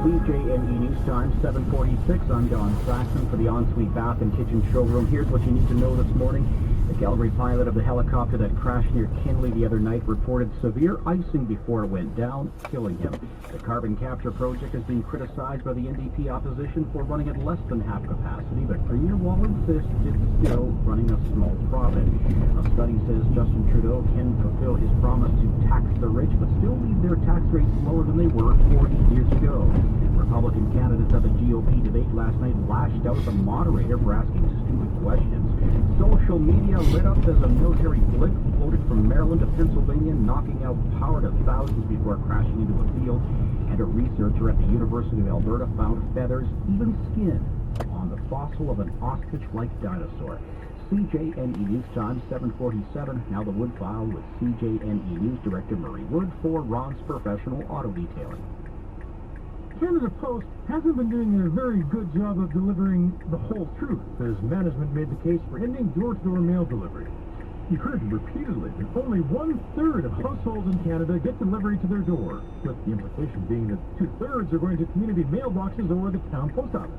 CJNE News Time, 7:46. I'm Don Saxon for the Ensuite Bath and Kitchen Showroom. Here's what you need to know this morning. The Calgary pilot of the helicopter that crashed near Kinley the other night reported severe icing before it went down, killing him. The carbon capture project is being criticized by the NDP opposition for running at less than half capacity, but Premier Wall insists it's still running a small profit. A study says Justin Trudeau can fulfill his promise to tax the rich, but still leave their tax rates lower than they were 40 years ago. Republican candidates at the GOP debate last night lashed out at the moderator for asking stupid questions. Social media lit up as a military blimp floated from Maryland to Pennsylvania, knocking out power to thousands before crashing into a field. And a researcher at the University of Alberta found feathers, even skin, on the fossil of an ostrich-like dinosaur. CJNE News Time, 7:47. Now the Wood File with CJNE News Director Murray Wood for Ron's Professional Auto Detailing. Canada Post hasn't been doing a very good job of delivering the whole truth, as management made the case for ending door-to-door mail delivery. You heard repeatedly that only 1/3 of households in Canada get delivery to their door, with the implication being that 2/3 are going to community mailboxes or the town post office.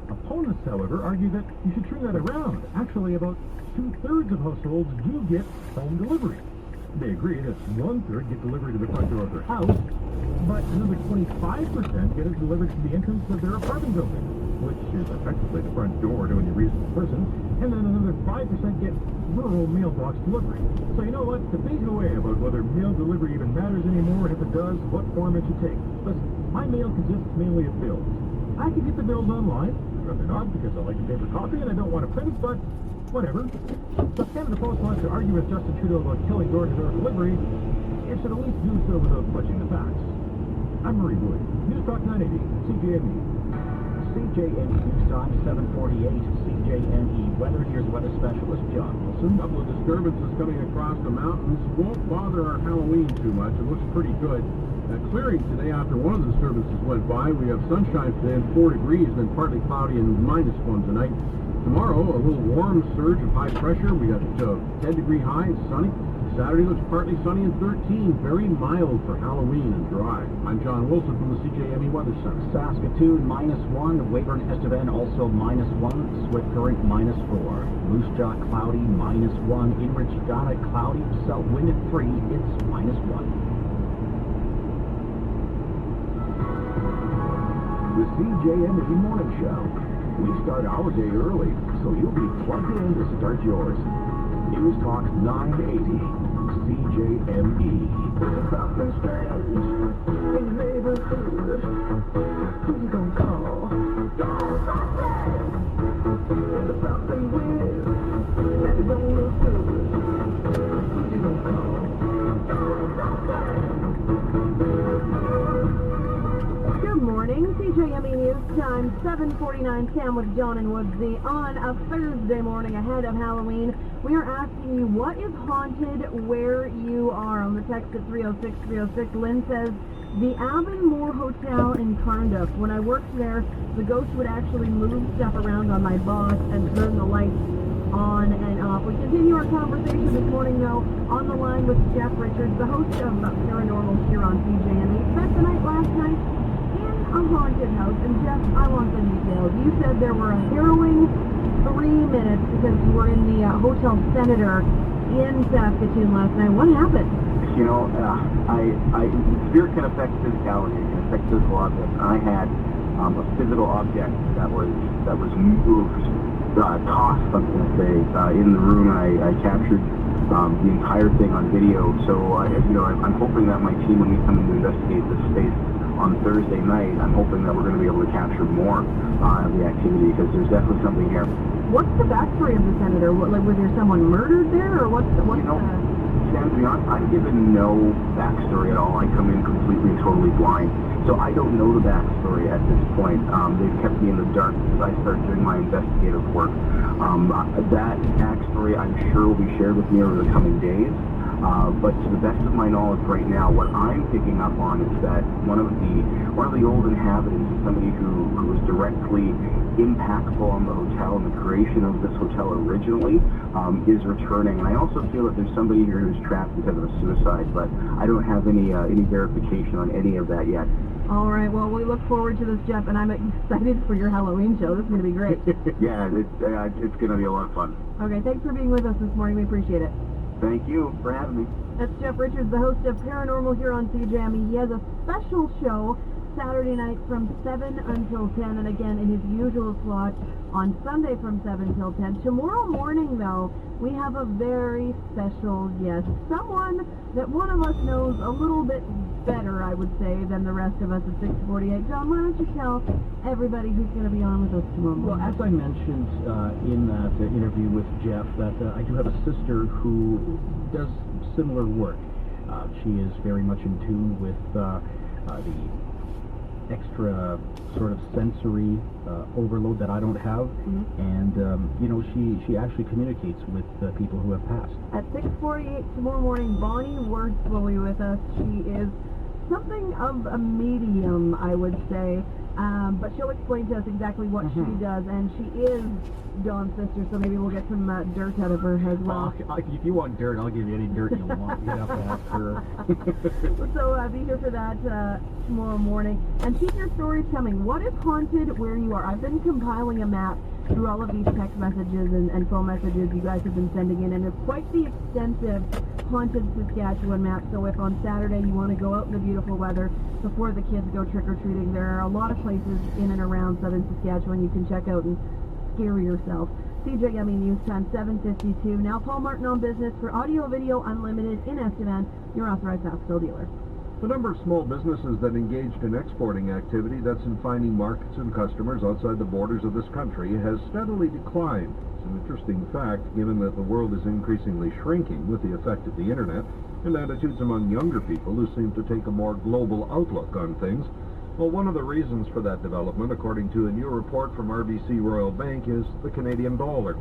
Opponents, however, argue that you should turn that around. Actually, about 2/3 of households do get home delivery. They agree that 1/3 get delivery to the front door of their house, but another 25% get it delivered to the entrance of their apartment building, which is effectively the front door to any reasonable person, and then another 5% get rural mailbox delivery. So you know what? Debate away about whether mail delivery even matters anymore, and if it does, what form it should take. Listen, my mail consists mainly of bills. I can get the bills online, rather not because I like the paper copy and I don't want to print, but whatever. So if Canada Post wants to argue with Justin Trudeau about killing door-to-door delivery, it should at least do so without fudging the facts. I'm Murray Wood, News Talk 980, CJNE. CJNE News Time, 7:48. CJNE Weather. Here's weather specialist John Wilson. A couple of disturbances coming across the mountains won't bother our Halloween too much. It looks pretty good. Clearing today after one of the disturbances went by. We have sunshine today and 4 degrees, then partly cloudy and -1 tonight. Tomorrow, a little warm surge of high pressure. We got 10-degree high and sunny. Saturday looks partly sunny and 13, very mild for Halloween and dry. I'm John Wilson from the CJME Weather Center. Saskatoon, -1. Weyburn, Estevan, also -1. Swift Current, -4. Moose Jaw, cloudy, -1. In Regina, cloudy, south wind at 3. It's -1. The CJME Morning Show. We start our day early, so you'll be plugged in to start yours. News Talk 980, CJME. Something strange in the neighborhood. Who you gonna call? There's something weird that it don't look good. Who you gonna call? Good morning, CJME News Time, 7:49. Sam with John and Woodsy on a Thursday morning ahead of Halloween. We are asking you what is haunted where you are. On the text at 306-306, Lynn says, the Avonmore Hotel in Cardiff. When I worked there, the ghost would actually move stuff around on my boss and turn the lights on and off. We continue our conversation this morning, though, on the line with Jeff Richards, the host of Paranormal here on CJME. Spent the night last night a haunted house, and Jeff, I want the details. You said there were a harrowing 3 minutes because you were in the Hotel Senator in Saskatoon last night. What happened? You know, spirit can affect physicality, it can affect physical objects. I had a physical object that was moved, tossed, something to say, in the room, and I captured the entire thing on video. So, I'm hoping that my team, when we come in to investigate this space on Thursday night, I'm hoping that we're going to be able to capture more of the activity, because there's definitely something here. What's the backstory of the Senator? Was there someone murdered there, or what's Sam, to be honest, I'm given no backstory at all. I come in completely and totally blind, so I don't know the backstory at this point. They've kept me in the dark as I start doing my investigative work. That backstory, I'm sure, will be shared with me over the coming days. But to the best of my knowledge right now, what I'm picking up on is that one of the old inhabitants, somebody who was directly impactful on the hotel and the creation of this hotel originally, is returning. And I also feel that there's somebody here who's trapped because of a suicide, but I don't have any verification on any of that yet. All right, well, we look forward to this, Jeff, and I'm excited for your Halloween show. This is going to be great. Yeah, it's going to be a lot of fun. Okay, thanks for being with us this morning. We appreciate it. Thank you for having me. That's Jeff Richards, the host of Paranormal here on CJME. He has a special show Saturday night from 7 until 10, and again in his usual slot on Sunday from 7 till 10. Tomorrow morning, though, we have a very special guest, someone that one of us knows a little bit better, I would say, than the rest of us at 648. John, why don't you tell everybody who's going to be on with us tomorrow morning? Well, as I mentioned in that interview with Jeff, that I do have a sister who does similar work. She is very much in tune with the extra sort of sensory overload that I don't have, and she actually communicates with people who have passed. At 6:48 tomorrow morning, Bonnie Wirtz will be with us. She is something of a medium, I would say, but she'll explain to us exactly what she does, and she is Dawn's sister, so maybe we'll get some dirt out of her as well. If you want dirt, I'll give you any dirt you want. You have to ask her. So be here for that tomorrow morning. And keep your stories coming. What is haunted where you are? I've been compiling a map through all of these text messages and phone messages you guys have been sending in, and it's quite the extensive haunted Saskatchewan map. So if on Saturday you want to go out in the beautiful weather before the kids go trick-or-treating, there are a lot of places in and around southern Saskatchewan you can check out and scare yourself. CJME News Time 7:52. Now Paul Martin on business for Audio Video Unlimited in Estevan, your authorized Saskville dealer. The number of small businesses that engaged in exporting activity, that's in finding markets and customers outside the borders of this country, has steadily declined. It's an interesting fact, given that the world is increasingly shrinking with the effect of the internet, and attitudes among younger people who seem to take a more global outlook on things. Well, one of the reasons for that development, according to a new report from RBC Royal Bank, is the Canadian dollar.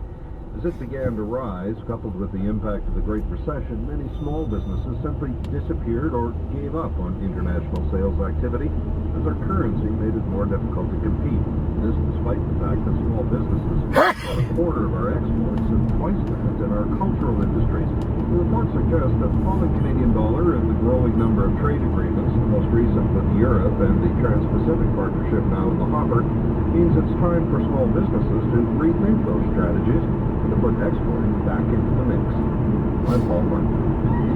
As it began to rise, coupled with the impact of the Great Recession, many small businesses simply disappeared or gave up on international sales activity as our currency made it more difficult to compete. This despite the fact that small businesses about a quarter of our exports and twice that in our cultural industries. The report suggests that the falling Canadian dollar and the growing number of trade agreements, the most recent with Europe and the Trans-Pacific Partnership now in the hopper, means it's time for small businesses to rethink those strategies and to put exporting back into the mix. I'm Paul Martin.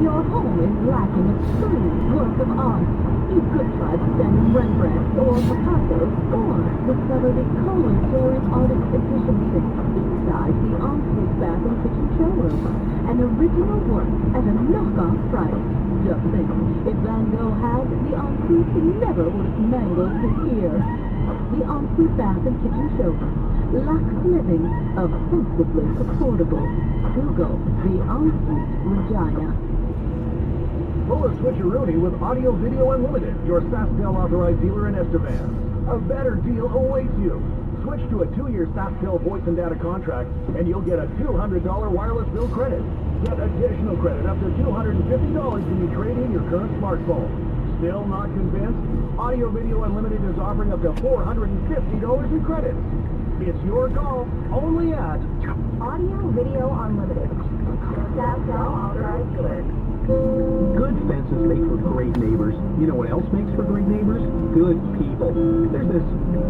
Your home is lacking a true work of art. You could try sending Rembrandt or Picasso, or discover the cold storage artist efficiency inside the ensuite bath and kitchen showroom. An original work at a knockoff price. Just think, if Van Gogh had the ensuite, he never would have mangled his ear. The ensuite bath and kitchen showroom. Lux living, offensively affordable. Google the ensuite Regina. Pull a switcheroonie with Audio Video Unlimited, your Saskville authorized dealer in Estevan. A better deal awaits you. Switch to a 2-year Saskville voice and data contract, and you'll get a $200 wireless bill credit. Get additional credit up to $250 when you trade in your current smartphone. Still not convinced? Audio Video Unlimited is offering up to $450 in credits. It's your call, only at Audio Video Unlimited. Saskville authorized dealer. Good fences make for great neighbors. You know what else makes for great neighbors? Good people. There's this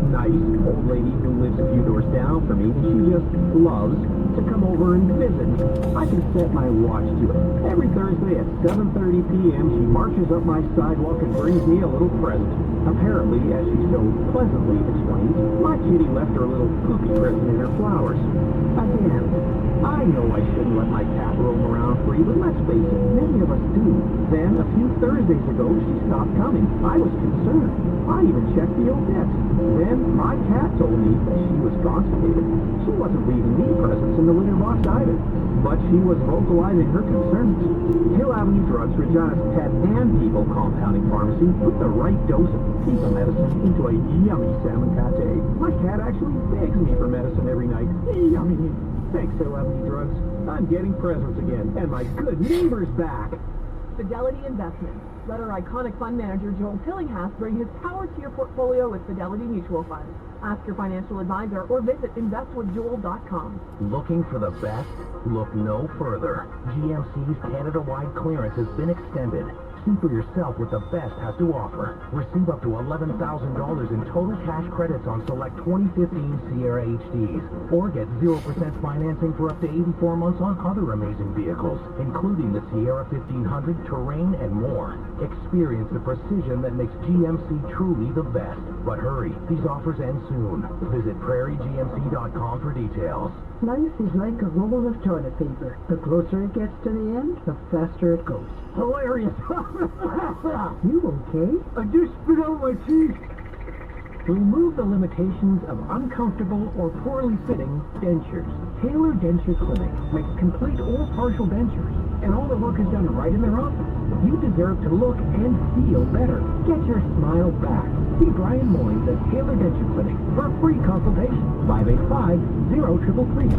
nice old lady who lives a few doors down from me, and she just loves to come over and visit. I can set my watch to it. Every Thursday at 7:30 p.m., she marches up my sidewalk and brings me a little present. Apparently, as she so pleasantly explains, my kitty left her a little poopy present in her flowers. Again, I know I shouldn't let my cat roam around free, but let's face it, many of us do. Then, a few Thursdays ago, she stopped coming. I was concerned. I even checked the odette. Then, my cat told me that she was constipated. She wasn't leaving me presents in the litter box either, but she was vocalizing her concerns. Hill Avenue Drugs, Regina's pet and people compounding pharmacy, put the right dose of pizza medicine into a yummy salmon pate. My cat actually begs me for medicine every night. Yummy. Thanks, LF's Drugs. I'm getting presents again, and my good neighbor's back. Fidelity Investments. Let our iconic fund manager, Joel Tillinghast, bring his power to your portfolio with Fidelity Mutual Funds. Ask your financial advisor or visit investwithjoel.com. Looking for the best? Look no further. GMC's Canada-wide clearance has been extended. See for yourself what the best has to offer. Receive up to $11,000 in total cash credits on select 2015 Sierra HDs, or get 0% financing for up to 84 months on other amazing vehicles, including the Sierra 1500, Terrain, and more. Experience the precision that makes GMC truly the best. But hurry, these offers end soon. Visit prairiegmc.com for details. Life is like a roll of toilet paper. The closer it gets to the end, the faster it goes. Hilarious. You okay? I just spit out my teeth. Remove the limitations of uncomfortable or poorly fitting dentures. Taylor Denture Clinic makes complete or partial dentures, and all the work is done right in their office. You deserve to look and feel better. Get your smile back. See Brian Moynes at Taylor Denture Clinic for a free consultation. 585-0333.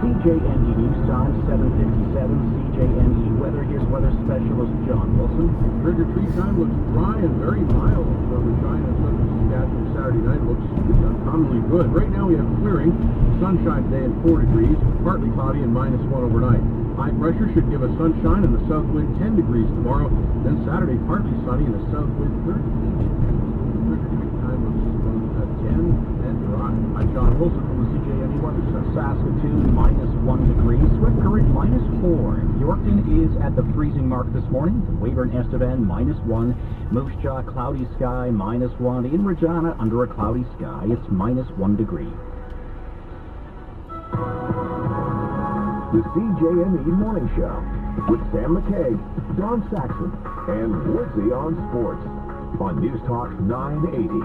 CJNE News Time, 7:57. CJNE Weather. Here's weather specialist John Wilson. Trick-or-treat time looks dry and very mild for Regina, Central Saskatchewan. Saturday night looks uncommonly good. Right now we have clearing, sunshine today and 4 degrees, partly cloudy and -1 overnight. High pressure should give us sunshine and the south wind 10 degrees tomorrow. Then Saturday partly sunny and the south wind 30 degrees. Trick-or-treat time looks at 10 and dry. I'm John Wilson from the CJNE Weather Center. Saskatoon, -1 degree. Swift Current, -4. Yorkton is at the freezing mark this morning. Weyburn Estevan, -1. Moose Jaw, cloudy sky, -1. In Regina, under a cloudy sky, it's -1 degree. The CJNE Morning Show with Sam McKay, Don Saxon, and Woodsy on Sports on News Talk 980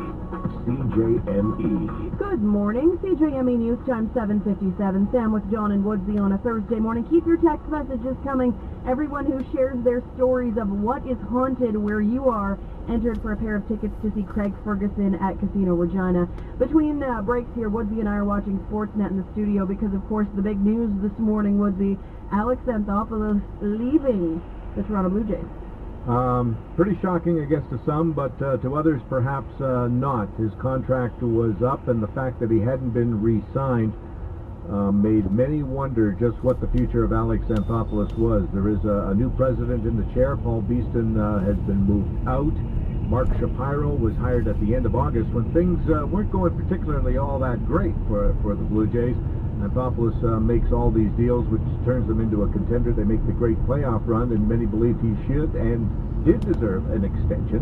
CJNE. Good morning. CJME News Time 7:57. Sam with John and Woodsy on a Thursday morning. Keep your text messages coming. Everyone who shares their stories of what is haunted where you are entered for a pair of tickets to see Craig Ferguson at Casino Regina. Between breaks here, Woodsy and I are watching Sportsnet in the studio because, of course, the big news this morning, Woodsy, Alex Anthopoulos leaving the Toronto Blue Jays. Pretty shocking, I guess, to some, but to others perhaps not. His contract was up, and the fact that he hadn't been re-signed made many wonder just what the future of Alex Anthopoulos was. There is a new president in the chair. Paul Beeston has been moved out. Mark Shapiro was hired at the end of August when things weren't going particularly all that great for the Blue Jays. Anthopoulos makes all these deals, which turns them into a contender. They make the great playoff run, and many believe he should and did deserve an extension,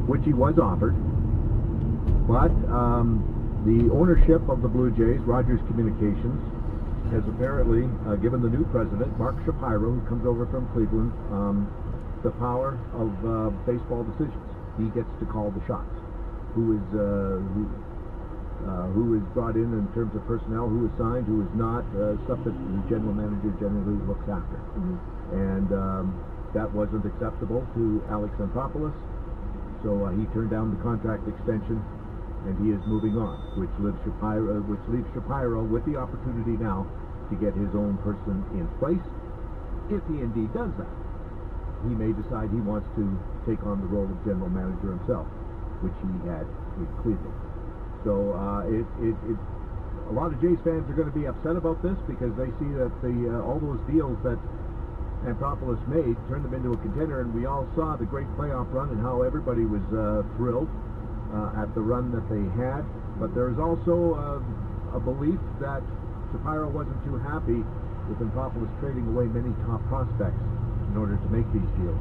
which he was offered. But the ownership of the Blue Jays, Rogers Communications, has apparently given the new president, Mark Shapiro, who comes over from Cleveland, the power of baseball decisions. He gets to call the shots. Who is brought in terms of personnel, who is signed, who is not, stuff that the general manager generally looks after. And that wasn't acceptable to Alex Anthopoulos, so he turned down the contract extension, and he is moving on, which leaves Shapiro with the opportunity now to get his own person in place. If he indeed does that, he may decide he wants to take on the role of general manager himself, which he had in Cleveland. So a lot of Jays fans are going to be upset about this because they see that all those deals that Anthopoulos made turned them into a contender, and we all saw the great playoff run and how everybody was thrilled at the run that they had. But there's also a belief that Shapiro wasn't too happy with Anthopoulos trading away many top prospects in order to make these deals.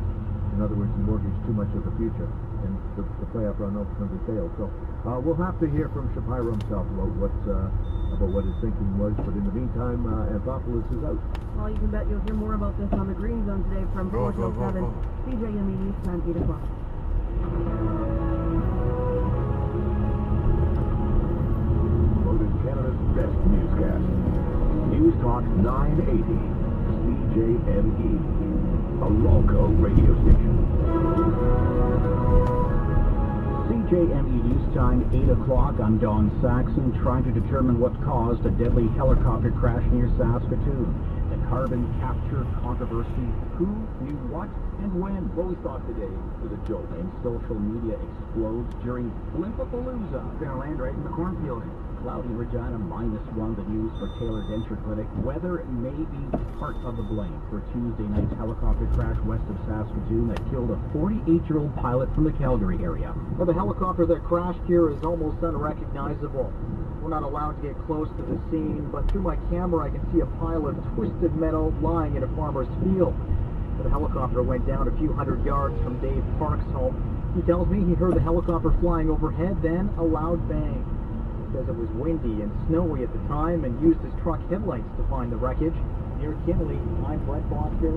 In other words, he mortgaged too much of the future, and the playoff run ultimately failed. So we'll have to hear from Shapiro himself about what his thinking was. But in the meantime, Anthopoulos is out. Well, you can bet you'll hear more about this on the Green Zone today from 4 till 7. CJME News Time, 8 o'clock. Voted Canada's best newscast. News Talk 980 CJNE, a local radio station. CJME News Time, 8 o'clock. I'm Don Saxon, trying to determine what caused a deadly helicopter crash near Saskatoon. The carbon capture controversy. Who knew what and when? What we thought today was a joke. And social media explodes during Blimpapalooza. We're gonna land right in the cornfield. Cloudy Regina, -1, the news for Taylor Denture Clinic. Weather may be part of the blame for Tuesday night's helicopter crash west of Saskatoon that killed a 48-year-old pilot from the Calgary area. Well, the helicopter that crashed here is almost unrecognizable. We're not allowed to get close to the scene, but through my camera I can see a pile of twisted metal lying in a farmer's field. The helicopter went down a few hundred yards from Dave Park's home. He tells me he heard the helicopter flying overhead, then a loud bang. He says it was windy and snowy at the time and used his truck headlights to find the wreckage. Near Kinley, I'm Brett Foster,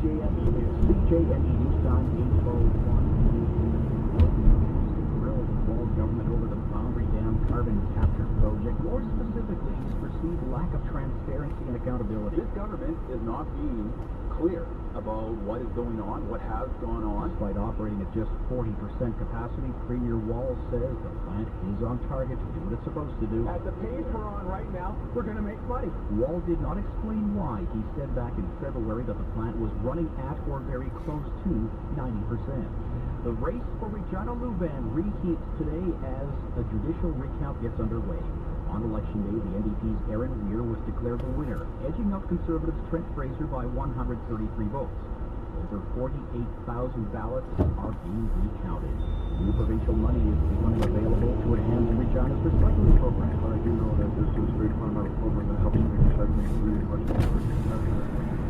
CJME News. CJME News Time, 8:01. Grilled Wall's government over the Boundary Dam carbon capture project. More specifically, his perceived lack of transparency and accountability. This government is not being clear about what is going on, what has gone on. Despite operating at just 40% capacity, Premier Wall says the plant is on target to do what it's supposed to do. At the pace we're on right now, we're going to make money. Wall did not explain why. He said back in February that the plant was running at or very close to 90%. The race for Regina Louvain reheats today as a judicial recount gets underway. On Election Day, the NDP's Aaron Weir was declared the winner, edging out Conservatives' Trent Fraser by 133 votes. Over 48,000 ballots are being recounted. New provincial money is becoming available to enhance Regina's recycling program. But I do know that this is a great fundamental program that helps make recycling really much more.